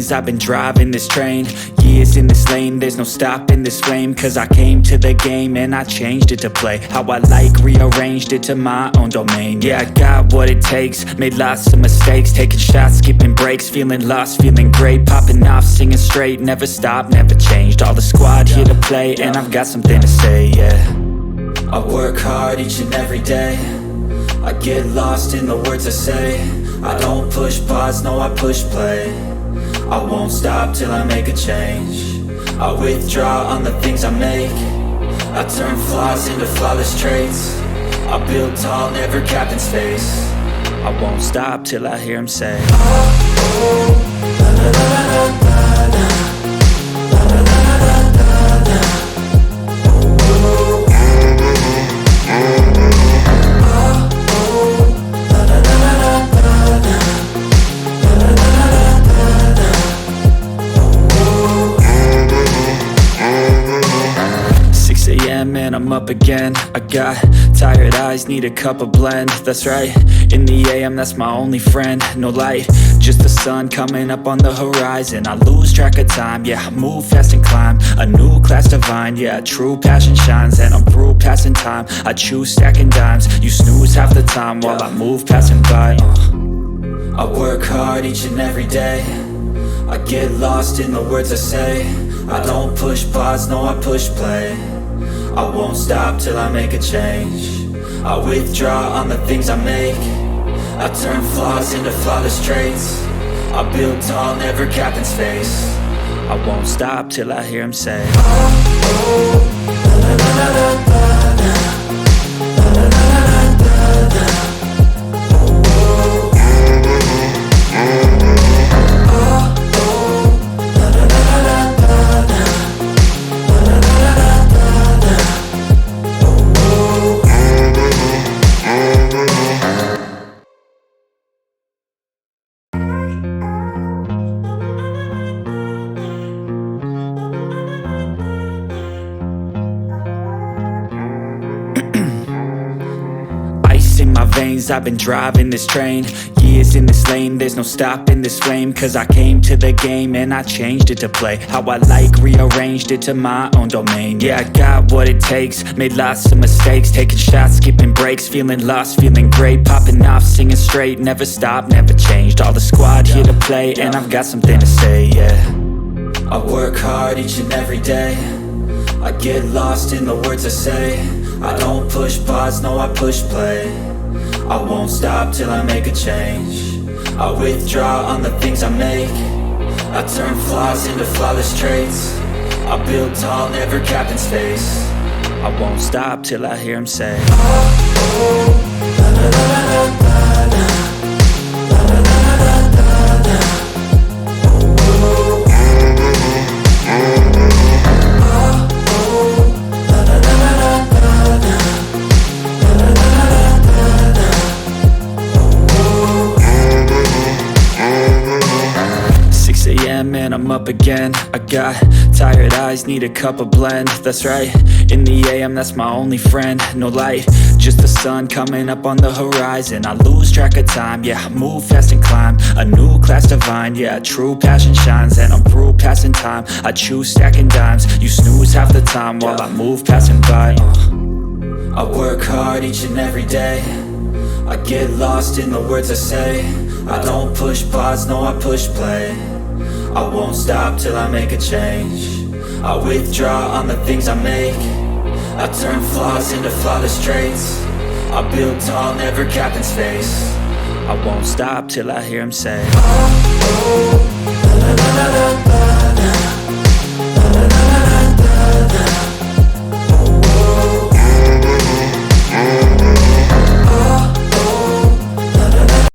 veins, I've been driving this train. Years in this lane, there's no stopping this flame. Cause I came to the game and I changed it to play how I like, rearranged it to my own domain. Yeah, I got what it takes, made lots of mistakes, taking shots, skipping breaks, feeling lost, feeling great, popping off, singing straight, never stopped, never changed. All the squad here to play, and I've got something to say, yeah. I work hard each and every day, I get lost in the words I say. I don't push pause, no I push play. I won't stop till I make a change. I withdraw on the things I make. I turn flaws into flawless traits. I build tall, never capped in space. I won't stop till I hear him say, oh, oh, la la la la la la, la la la la la la, oh, oh, and I'm up again. I got tired eyes, need a cup of blend. That's right, in the AM, that's my only friend. No light, just the sun coming up on the horizon. I lose track of time, yeah, I move fast and climb a new class divine, yeah, true passion shines. And I'm through passing time, I choose stacking dimes. You snooze half the time while I move passing by. I work hard each and every day, I get lost in the words I say. I don't push pause, no I push play. I won't stop till I make a change. I withdraw on the things I make. I turn flaws into flawless traits. I build tall, never capped in space. I won't stop till I hear him say, oh, oh, la la la la la la, la la la la la la. I've been driving this train, years in this lane, there's no stopping this flame. Cause I came to the game and I changed it to play how I like, rearranged it to my own domain. Yeah, I got what it takes, made lots of mistakes, taking shots, skipping breaks, feeling lost, feeling great, popping off, singing straight, never stopped, never changed. All the squad here to play, and I've got something to say, yeah. I work hard each and every day, I get lost in the words I say. I don't push pause, no I push play. I won't stop till I make a change. I withdraw on the things I make. I turn flaws into flawless traits. I build tall, never capped in space. I won't stop till I hear him say, oh, oh, la la la la la la, la la la la la la, oh, oh, and I'm up again. I got tired eyes, need a cup of blend. That's right, in the AM, that's my only friend. No light, just the sun coming up on the horizon. I lose track of time, yeah, I move fast and climb a new class divine, yeah, true passion shines. And I'm through passing time, I choose stacking dimes. You snooze half the time while I move passing by. I work hard each and every day, I get lost in the words I say. I don't push pause, no I push play. I won't stop till I make a change. I withdraw on the things I make. I turn flaws into flawless traits. I build tall, never capped in space. I won't stop till I hear him say, oh, oh, la la la la la.